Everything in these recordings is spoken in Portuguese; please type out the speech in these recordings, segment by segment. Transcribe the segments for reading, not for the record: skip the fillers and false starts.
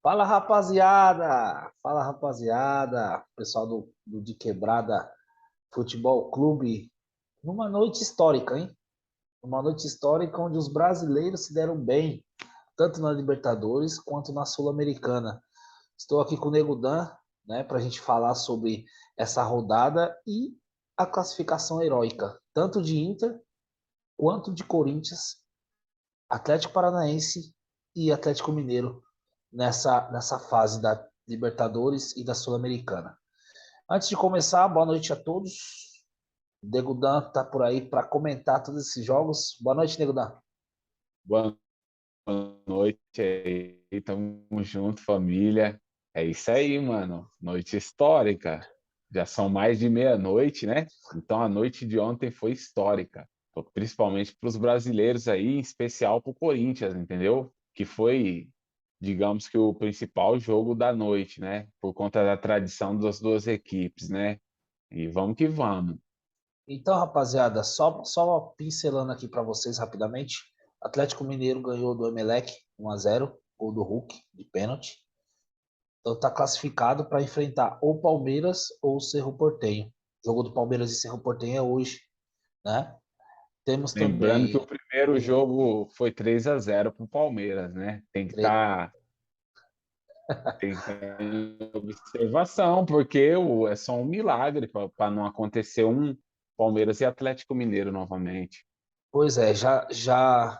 Fala rapaziada! Fala rapaziada! Pessoal do De Quebrada Futebol Clube, numa noite histórica, hein? Uma noite histórica onde os brasileiros se deram bem, tanto na Libertadores quanto na Sul-Americana. Estou aqui com o Nego Dan, né, para a gente falar sobre essa rodada e a classificação heróica, tanto de Inter quanto de Corinthians, Atlético Paranaense e Atlético Mineiro nessa fase da Libertadores e da Sul-Americana. Antes de começar, boa noite a todos. Degudan tá por aí para comentar todos esses jogos. Boa noite, Degudan. Boa noite aí, tamo junto, família. É isso aí, mano. Noite histórica. Já são mais de meia-noite, né? Então a noite de ontem foi histórica, principalmente para os brasileiros aí, em especial para o Corinthians, entendeu? Que foi, digamos que o principal jogo da noite, né? Por conta da tradição das duas equipes, né? E vamos que vamos. Então, rapaziada, só pincelando aqui para vocês rapidamente. Atlético Mineiro ganhou do Emelec 1-0, gol do Hulk de pênalti. Então tá classificado para enfrentar ou Palmeiras ou Cerro Porteño. O jogo do Palmeiras e Cerro Porteño é hoje, né? Temos Lembrando que também o primeiro jogo foi 3-0 para o Palmeiras, né? Tem que ter observação, porque é só um milagre para não acontecer um Palmeiras e Atlético Mineiro novamente. Pois é, já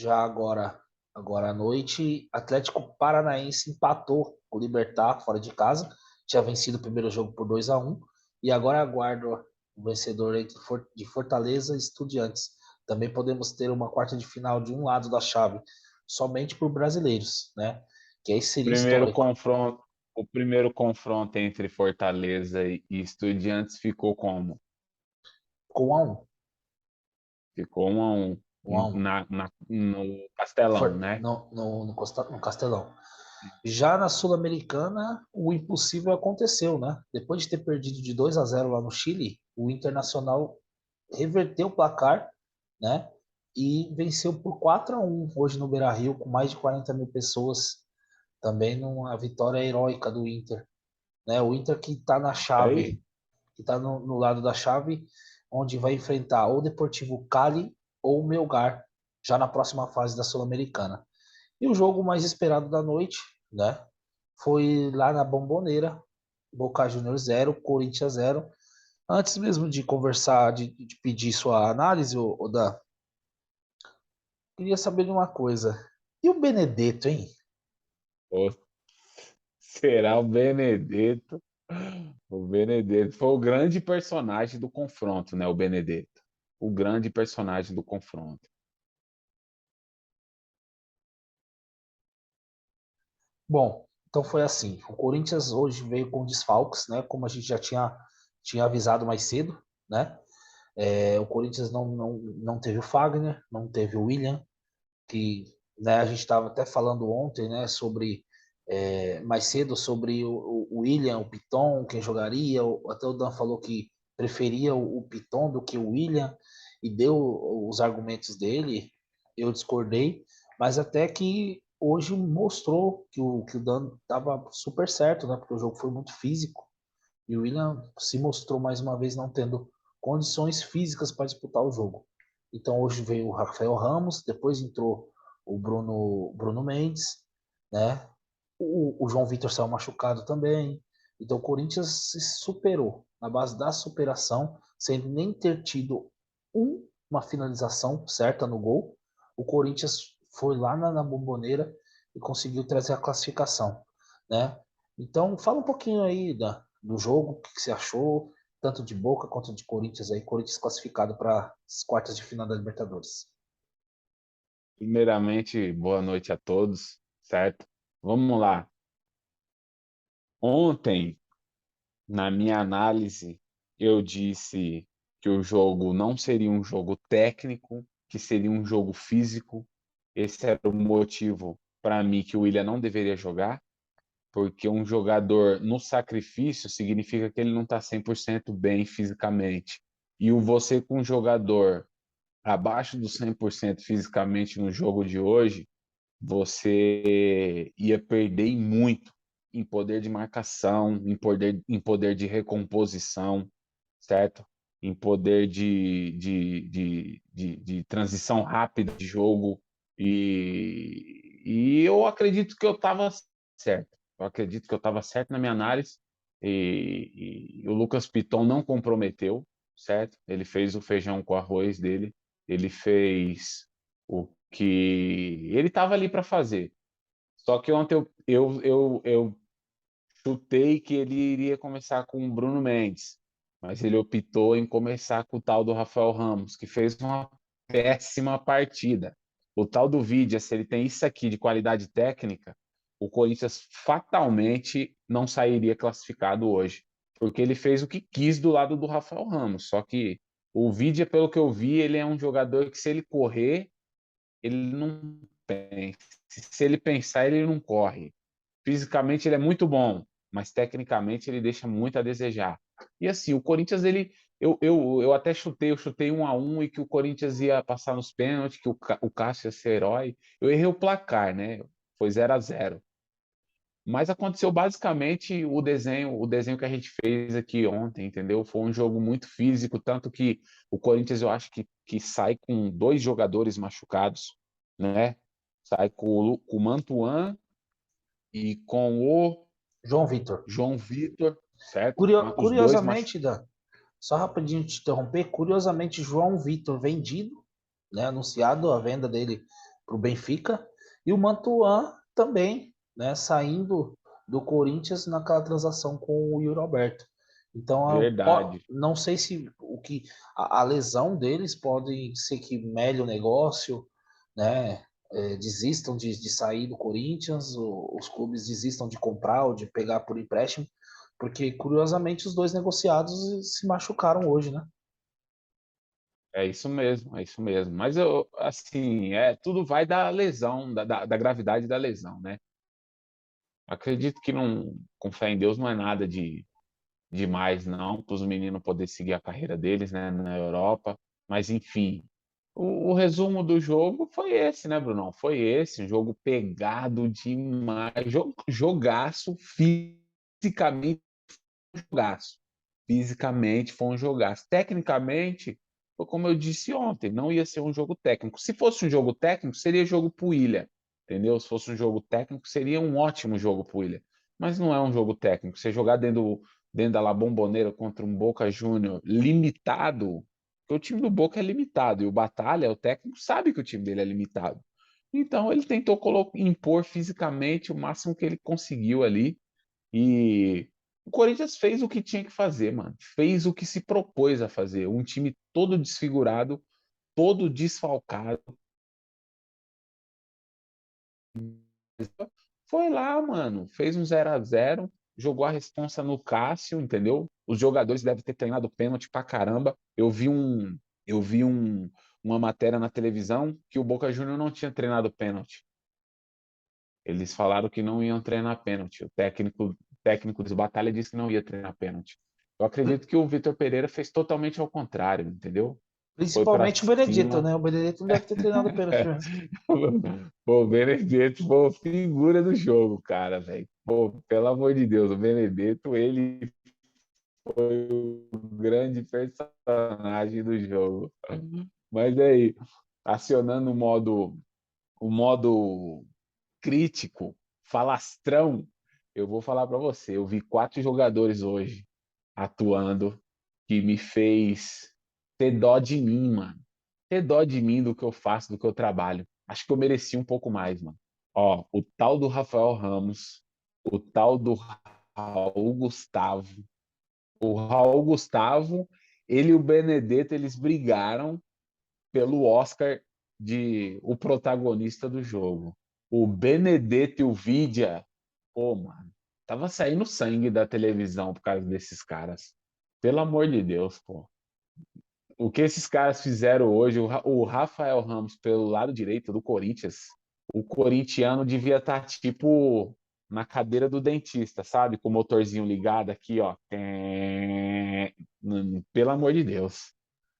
agora à noite, Atlético Paranaense empatou com o Libertad fora de casa, tinha vencido o primeiro jogo por 2-1 e agora aguarda o vencedor de Fortaleza e Estudiantes. Também podemos ter uma quarta de final de um lado da chave, somente por brasileiros, né? Que aí seria Primeiro histórico, confronto, o primeiro confronto entre Fortaleza e Estudiantes ficou como? com 1-1, Ficou 1-1 1 a 1 no Castelão, né? no Castelão. Já na Sul-Americana, o impossível aconteceu, né? Depois de ter perdido de 2-0 lá no Chile, o Internacional reverteu o placar, né? E venceu por 4-1 hoje no Beira-Rio, com mais de 40 mil pessoas, também numa vitória heróica do Inter, né? O Inter que está na chave, Aí, que está no lado da chave, onde vai enfrentar ou o Deportivo Cali ou o Melgar, já na próxima fase da Sul-Americana. E o jogo mais esperado da noite, né? Foi lá na Bombonera, Boca Juniors 0, Corinthians 0. Antes mesmo de conversar, de pedir sua análise, Dan, queria saber de uma coisa. E o Benedetto, hein? pô, será o Benedetto? O Benedetto foi o grande personagem do confronto, né? O Benedetto. O grande personagem do confronto. Bom, então foi assim. O Corinthians hoje veio com desfalques, né? Como a gente já tinha avisado mais cedo, né? O Corinthians não teve o Fagner, não teve o William, que, né, a gente estava até falando ontem, né, sobre mais cedo sobre o William, o Piton, quem jogaria. Até o Dan falou que preferia o Piton do que o William e deu os argumentos dele. Eu discordei, mas até que hoje mostrou que o Dan estava super certo, né, porque o jogo foi muito físico e o William se mostrou mais uma vez não tendo condições físicas para disputar o jogo. Então hoje veio o Rafael Ramos, depois entrou o Bruno Mendes, né? O João Vitor saiu machucado também. Então o Corinthians se superou na base da superação, sem nem ter tido uma finalização certa no gol. O Corinthians foi lá na Bombonera e conseguiu trazer a classificação, né? Então fala um pouquinho aí do jogo, o que você achou, tanto de Boca quanto de Corinthians aí, Corinthians classificado para as quartas de final da Libertadores. Primeiramente, boa noite a todos, certo? Vamos lá. Ontem, na minha análise, eu disse que o jogo não seria um jogo técnico, que seria um jogo físico. Esse era o motivo para mim que o William não deveria jogar, porque um jogador no sacrifício significa que ele não está 100% bem fisicamente. E o você com um jogador abaixo do 100% fisicamente no jogo de hoje você ia perder muito em poder de marcação, em poder de recomposição, certo? Em poder de transição rápida de jogo. E eu acredito que eu estava certo. Eu acredito que eu estava certo na minha análise. E o Lucas Piton não comprometeu, certo? Ele fez o feijão com arroz dele. Ele fez o que ele estava ali para fazer. Só que ontem eu chutei que ele iria começar com o Bruno Mendes, mas ele optou em começar com o tal do Rafael Ramos, que fez uma péssima partida. O tal do Vidia, se ele tem isso aqui de qualidade técnica, o Corinthians fatalmente não sairia classificado hoje, porque ele fez o que quis do lado do Rafael Ramos. Só que o Vidia, pelo que eu vi, ele é um jogador que se ele correr, ele não pensa. Se ele pensar, ele não corre. Fisicamente ele é muito bom, mas tecnicamente ele deixa muito a desejar. E assim, o Corinthians, eu até eu chutei 1-1 e que o Corinthians ia passar nos pênaltis, que o Cássio ia ser herói. Eu errei o placar, né? Foi 0-0. Mas aconteceu basicamente o desenho que a gente fez aqui ontem, entendeu? Foi um jogo muito físico, tanto que o Corinthians eu acho que sai com 2 jogadores machucados, né? Sai com o Mantuan e com o João Vitor. João Vitor, certo? Os dois Curiosamente, machucados. Dan, só rapidinho te interromper, curiosamente, João Vitor vendido, né, anunciado a venda dele para o Benfica, e o Mantuan também, né, saindo do Corinthians naquela transação com o Yuri Alberto. Então, Verdade. não sei se a lesão deles pode ser que melhe o negócio, né? Desistam de sair do Corinthians, os clubes desistam de comprar ou de pegar por empréstimo, porque curiosamente os dois negociados se machucaram hoje, né? É isso mesmo, é isso mesmo. Mas eu, assim, tudo vai da lesão, da gravidade da lesão, né? Acredito que não, com fé em Deus, não é nada de mais, não, para os meninos poderem seguir a carreira deles, né, na Europa. Mas, enfim, o resumo do jogo foi esse, né, Brunão? Foi esse, um jogo pegado demais, jogaço, fisicamente jogaço. Fisicamente foi um jogaço. Tecnicamente, foi como eu disse ontem, não ia ser um jogo técnico. Se fosse um jogo técnico, seria jogo pro Ilha, entendeu? Se fosse um jogo técnico, seria um ótimo jogo pro Ilha. Mas não é um jogo técnico. Você jogar dentro da La Bombonera contra um Boca Júnior limitado, porque o time do Boca é limitado, e o Batalha, o técnico, sabe que o time dele é limitado. Então ele tentou impor fisicamente o máximo que ele conseguiu ali, e o Corinthians fez o que tinha que fazer, mano. Fez o que se propôs a fazer. Um time todo desfigurado, todo desfalcado. Foi lá, mano. Fez um 0-0, jogou a responsa no Cássio, entendeu? Os jogadores devem ter treinado pênalti pra caramba. Eu vi uma matéria na televisão que o Boca Juniors não tinha treinado pênalti. Eles falaram que não iam treinar pênalti. O técnico dos Batalha disse que não ia treinar pênalti. Eu acredito que o Vitor Pereira fez totalmente ao contrário, entendeu? Foi para Principalmente o Benedetto, cima. né? O Benedetto não deve ter treinado pênalti mesmo. Pô, o Benedetto foi a figura do jogo, cara, velho. Pô, pelo amor de Deus, o Benedetto, ele foi o grande personagem do jogo. Mas aí, acionando o modo crítico, falastrão, eu vou falar para você. Eu vi 4 jogadores hoje atuando que me fez ter dó de mim, mano. Ter dó de mim do que eu faço, do que eu trabalho. Acho que eu mereci um pouco mais, mano. Ó, o tal do Rafael Ramos, o tal do Raul Gustavo. O Raul Gustavo, ele e o Benedetto, eles brigaram pelo Oscar de o protagonista do jogo. O Benedetto e o Vidia, pô, mano, tava saindo sangue da televisão por causa desses caras. Pelo amor de Deus, pô. O que esses caras fizeram hoje, o Rafael Ramos pelo lado direito do Corinthians, o corintiano devia estar tipo na cadeira do dentista, sabe? Com o motorzinho ligado aqui, ó. Pelo amor de Deus.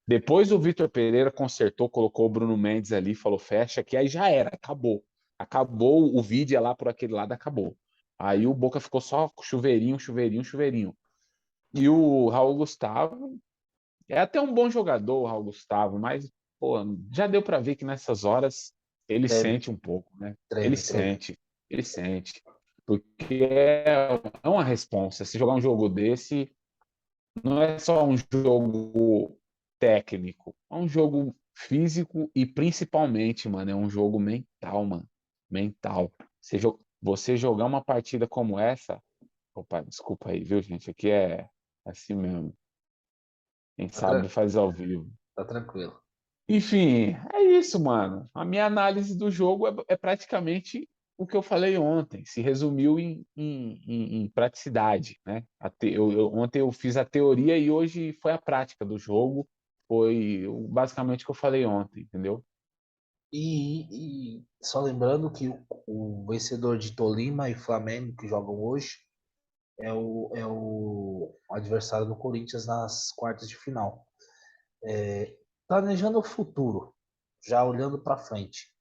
Depois o Vitor Pereira consertou, colocou o Bruno Mendes ali, falou fecha, que aí já era, acabou. acabou o vídeo lá por aquele lado, acabou. Aí o Boca ficou só chuveirinho, chuveirinho, chuveirinho. E o Raul Gustavo é até um bom jogador, o Raul Gustavo, mas pô, já deu para ver que nessas horas ele Treme, sente um pouco, né? Ele treme, treme. sente, ele sente. Porque é uma responsa. Se jogar um jogo desse, não é só um jogo técnico, é um jogo físico e principalmente, mano, é um jogo mental, mano. Mental. Você jogar uma partida como essa. Opa, desculpa aí, viu, gente? Aqui é assim mesmo. Quem Tá, sabe faz ao vivo. tá tranquilo. Enfim, é isso, mano. A minha análise do jogo é praticamente o que eu falei ontem. Se resumiu em praticidade, né? Ontem eu fiz a teoria e hoje foi a prática do jogo. Foi basicamente o que eu falei ontem, entendeu? E só lembrando que o vencedor de Tolima e Flamengo que jogam hoje é o adversário do Corinthians nas quartas de final. Planejando o futuro, já olhando para frente,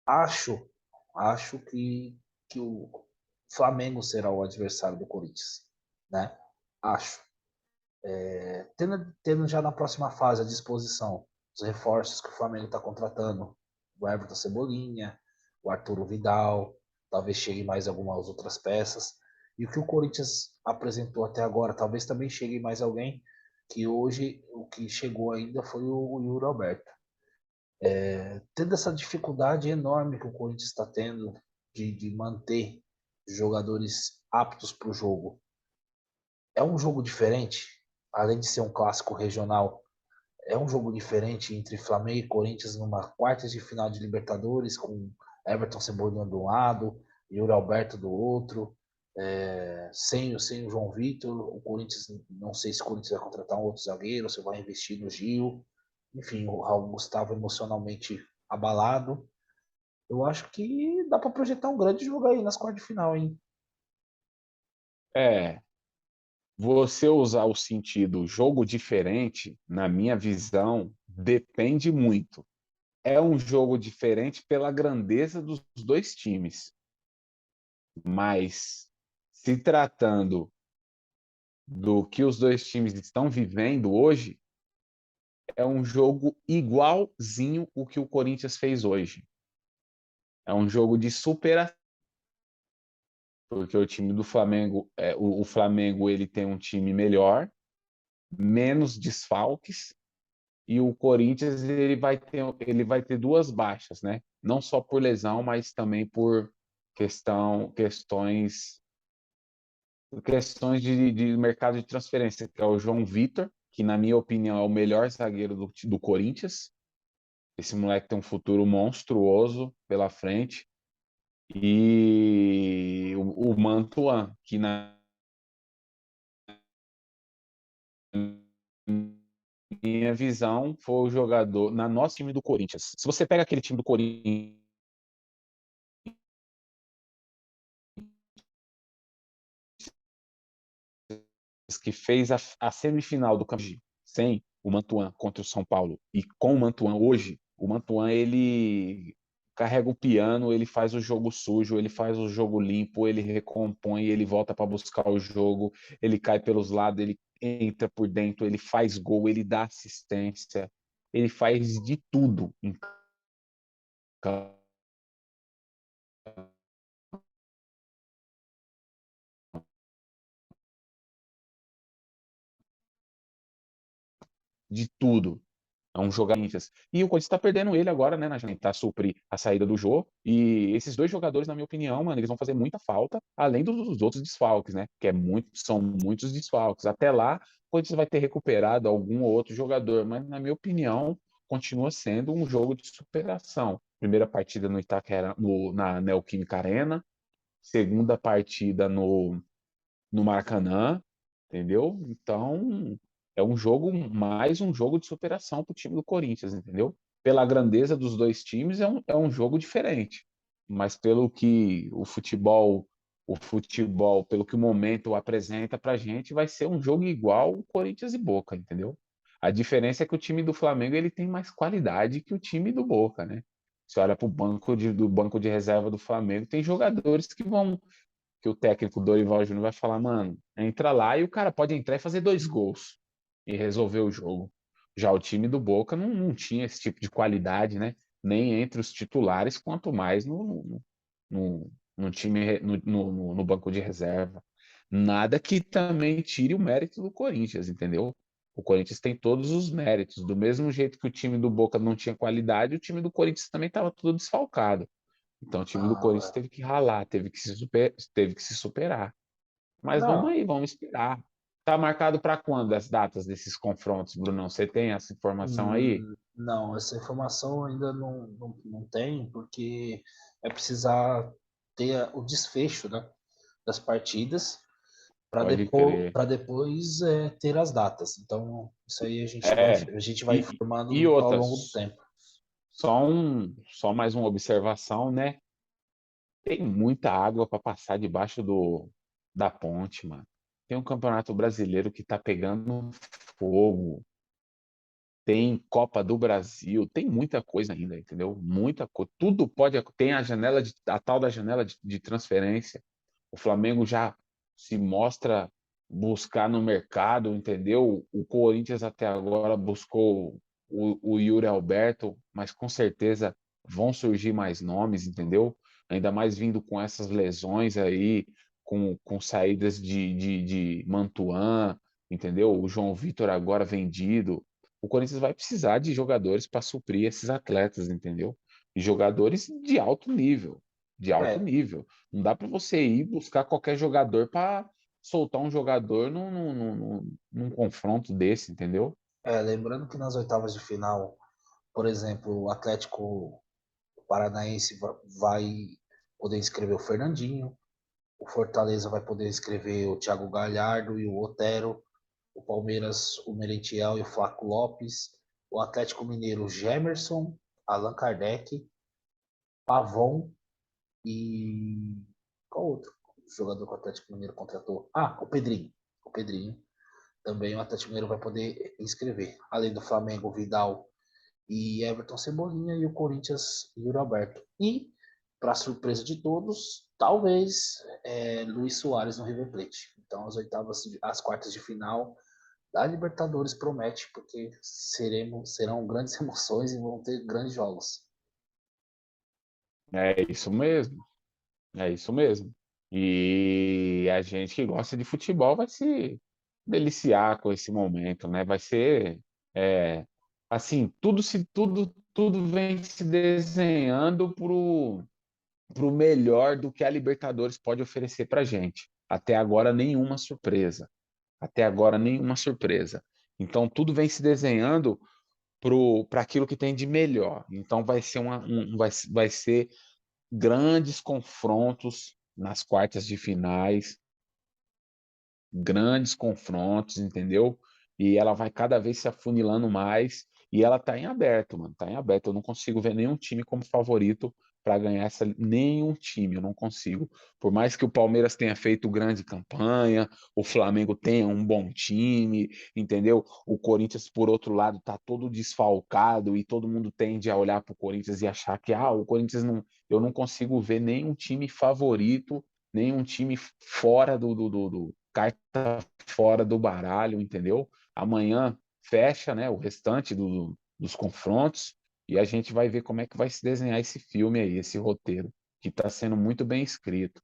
acho, acho que o Flamengo será o adversário do Corinthians, né? Acho. Tendo já na próxima fase à disposição os reforços que o Flamengo está contratando, o Everton Cebolinha, o Arturo Vidal, talvez chegue mais algumas outras peças. E o que o Corinthians apresentou até agora, talvez também chegue mais alguém, que hoje o que chegou ainda foi o Yuri Alberto. Tendo essa dificuldade enorme que o Corinthians está tendo de manter jogadores aptos para o jogo, é um jogo diferente, além de ser um clássico regional, é um jogo diferente entre Flamengo e Corinthians numa quartas de final de Libertadores, com Everton Cebolinha de um lado, Yuri Alberto do outro, sem o João Vitor. O Corinthians, não sei se o Corinthians vai contratar um outro zagueiro, se vai investir no Gil. Enfim, o Raul Gustavo emocionalmente abalado. Eu acho que dá para projetar um grande jogo aí nas quartas de final, hein? É, você usar o sentido jogo diferente, na minha visão, depende muito. É um jogo diferente pela grandeza dos dois times, mas se tratando do que os dois times estão vivendo hoje, é um jogo igualzinho o que o Corinthians fez hoje. É um jogo de superação, porque o time do Flamengo, o Flamengo ele tem um time melhor, menos desfalques, e o Corinthians ele vai ter duas baixas, né? Não só por lesão, mas também por questões de mercado de transferência, que é o João Vitor, que na minha opinião é o melhor zagueiro do Corinthians. Esse moleque tem um futuro monstruoso pela frente. E o Mantuan, que na minha visão foi o jogador, na nosso time do Corinthians. Se você pega aquele time do Corinthians que fez a semifinal do Campeonato sem o Mantuan contra o São Paulo e com o Mantuan hoje, o Mantuan ele carrega o piano, ele faz o jogo sujo, ele faz o jogo limpo, ele recompõe, ele volta para buscar o jogo, ele cai pelos lados, ele entra por dentro, ele faz gol, ele dá assistência, ele faz de tudo em campo, de tudo. É um jogador. E o Corinthians está perdendo ele agora, né, tentar suprir a saída do Jô. E esses dois jogadores, na minha opinião, mano, eles vão fazer muita falta, além dos outros desfalques, né? Que são muitos desfalques. Até lá, o Corinthians vai ter recuperado algum ou outro jogador, mas na minha opinião, continua sendo um jogo de superação. Primeira partida no Itaquera, na Neoquímica Arena, segunda partida no Maracanã, entendeu? Então, é mais um jogo de superação para o time do Corinthians, entendeu? Pela grandeza dos dois times, é um jogo diferente. Mas pelo que o futebol, pelo que o momento apresenta para a gente, vai ser um jogo igual o Corinthians e Boca, entendeu? A diferença é que o time do Flamengo ele tem mais qualidade que o time do Boca, né? Você olha para o do banco de reserva do Flamengo, tem jogadores que o técnico Dorival Júnior vai falar, mano, entra lá e o cara pode entrar e fazer 2 gols e resolver o jogo. Já o time do Boca não tinha esse tipo de qualidade, né? Nem entre os titulares, quanto mais no time, no banco de reserva. Nada que também tire o mérito do Corinthians, entendeu? O Corinthians tem todos os méritos. Do mesmo jeito que o time do Boca não tinha qualidade, o time do Corinthians também estava tudo desfalcado. Então o time do Não, Corinthians teve que ralar, teve que se superar. Mas vamos não, aí, vamos esperar. Tá marcado para quando as datas desses confrontos, Brunão? Você tem essa informação aí? não, essa informação ainda não tem, porque é precisar ter o desfecho, né, das partidas Pode crer. para depois ter as datas. Então, isso aí É, a gente vai e, e informando ao longo do outras, tempo. só mais uma observação, né? Tem muita água para passar debaixo da ponte, mano. Tem um campeonato brasileiro que tá pegando fogo. Tem Copa do Brasil, tem muita coisa ainda, entendeu? Muita coisa. Tudo pode. Tem a tal da janela de transferência. O Flamengo já se mostra buscar no mercado, entendeu? O Corinthians até agora buscou o Yuri Alberto, mas com certeza vão surgir mais nomes, entendeu? Ainda mais vindo com essas lesões aí, com saídas de Mantuan, entendeu? O João Vitor agora vendido. O Corinthians vai precisar de jogadores para suprir esses atletas, entendeu? E jogadores de alto nível, de alto É, nível. Não dá para você ir buscar qualquer jogador para soltar um jogador num confronto desse, entendeu? lembrando que nas oitavas de final, por exemplo, o Atlético Paranaense vai poder inscrever o Fernandinho, o Fortaleza vai poder inscrever o Thiago Galhardo e o Otero, o Palmeiras, o Merentiel e o Flaco Lopes, o Atlético Mineiro, Gemerson, Allan Kardec, Pavon e qual outro jogador que o Atlético Mineiro contratou? Ah, o Pedrinho. O Pedrinho. Também o Atlético Mineiro vai poder inscrever. Além do Flamengo, Vidal e Everton Cebolinha e o Corinthians Yuri Alberto. E, para surpresa de todos, talvez Luiz Soares no River Plate. Então, as quartas de final da Libertadores promete, porque serão grandes emoções e vão ter grandes jogos. É isso mesmo, é isso mesmo. E a gente que gosta de futebol vai se deliciar com esse momento, né? Vai ser assim, tudo vem se desenhando pro melhor do que a Libertadores pode oferecer pra gente. Até agora nenhuma surpresa. Até agora nenhuma surpresa. Então tudo vem se desenhando para aquilo que tem de melhor. Então vai ser grandes confrontos nas quartas de finais, grandes confrontos, entendeu? E ela vai cada vez se afunilando mais e ela tá em aberto, mano, tá em aberto. Eu não consigo ver nenhum time como favorito para ganhar essa, nenhum time, eu não consigo. Por mais que o Palmeiras tenha feito grande campanha, o Flamengo tenha um bom time, entendeu? O Corinthians, por outro lado, tá todo desfalcado e todo mundo tende a olhar para o Corinthians e achar que o Corinthians não, eu não consigo ver nenhum time favorito, nenhum time fora do carta fora do baralho, entendeu? Amanhã fecha, né, o restante dos confrontos e a gente vai ver como é que vai se desenhar esse filme aí, esse roteiro, que está sendo muito bem escrito.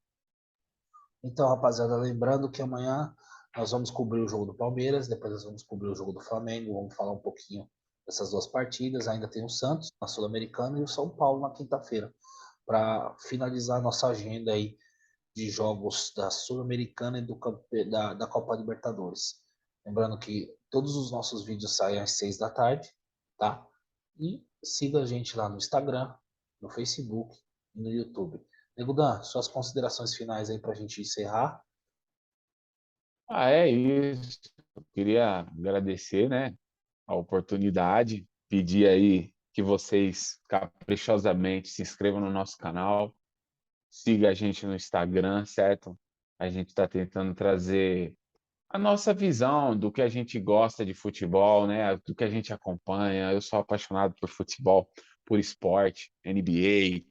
Então, rapaziada, lembrando que amanhã nós vamos cobrir o jogo do Palmeiras, depois nós vamos cobrir o jogo do Flamengo, vamos falar um pouquinho dessas duas partidas. Ainda tem o Santos na Sul-Americana e o São Paulo na quinta-feira, para finalizar nossa agenda aí de jogos da Sul-Americana e da Copa Libertadores. Lembrando que todos os nossos vídeos saem às 6 da tarde, tá? E siga a gente lá no Instagram, no Facebook e no YouTube. Negudan, suas considerações finais aí para a gente encerrar. É isso. Eu queria agradecer, né, a oportunidade, pedir aí que vocês caprichosamente se inscrevam no nosso canal, siga a gente no Instagram, certo? A gente está tentando trazer a nossa visão do que a gente gosta de futebol, né? Do que a gente acompanha. Eu sou apaixonado por futebol. por esporte, NBA,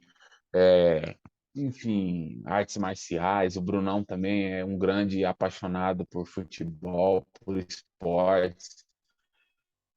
enfim, artes marciais. O Brunão também é um grande apaixonado por futebol, por esportes.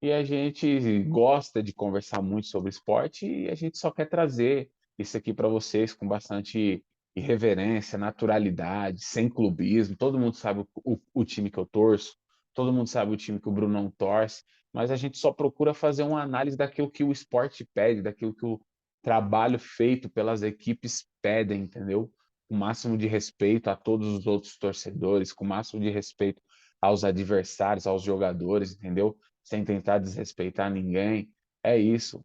E a gente gosta de conversar muito sobre esporte e a gente só quer trazer isso aqui para vocês com bastante irreverência, naturalidade, sem clubismo. Todo mundo sabe o time que eu torço, todo mundo sabe o time que o Brunão torce, mas a gente só procura fazer uma análise daquilo que o esporte pede, daquilo que o trabalho feito pelas equipes pedem, entendeu? Com o máximo de respeito a todos os outros torcedores, com o máximo de respeito aos adversários, aos jogadores, entendeu? Sem tentar desrespeitar ninguém. É isso.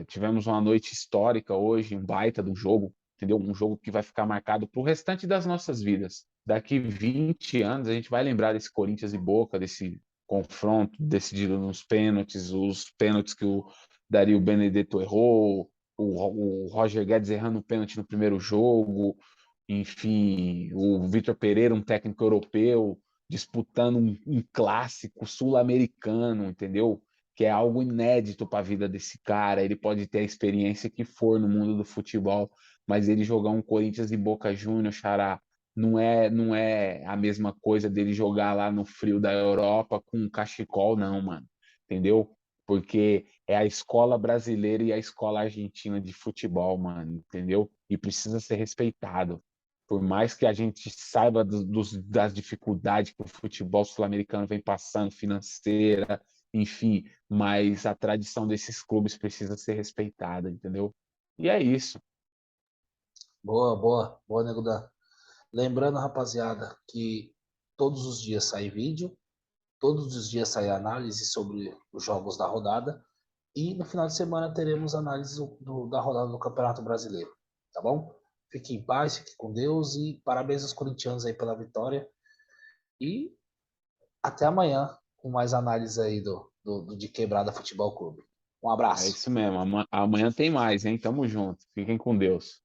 Tivemos uma noite histórica hoje, um baita do jogo, entendeu? Um jogo que vai ficar marcado para o restante das nossas vidas. Daqui 20 anos a gente vai lembrar desse Corinthians e Boca, desse confronto decidido nos pênaltis, os pênaltis que o Dario Benedetto errou, o Roger Guedes errando um pênalti no primeiro jogo, enfim, o Vitor Pereira, um técnico europeu, disputando um clássico sul-americano, entendeu? Que é algo inédito para a vida desse cara. Ele pode ter a experiência que for no mundo do futebol, mas ele jogar um Corinthians e Boca Juniors, Xará, não é a mesma coisa dele jogar lá no frio da Europa com um cachecol, não, mano. Entendeu? Porque é a escola brasileira e a escola argentina de futebol, mano, entendeu? E precisa ser respeitado. Por mais que a gente saiba das dificuldades que o futebol sul-americano vem passando, financeira, enfim, mas a tradição desses clubes precisa ser respeitada, entendeu? E é isso. Boa, boa, boa, Nego Dan. Lembrando, rapaziada, que todos os dias sai vídeo, todos os dias sai análise sobre os jogos da rodada e no final de semana teremos análise da rodada do Campeonato Brasileiro, tá bom? Fique em paz, fique com Deus e parabéns aos corintianos aí pela vitória e até amanhã com mais análise aí do de Quebrada Futebol Clube. Um É abraço. isso mesmo. Amanhã tem mais, hein? Tamo junto. Fiquem com Deus.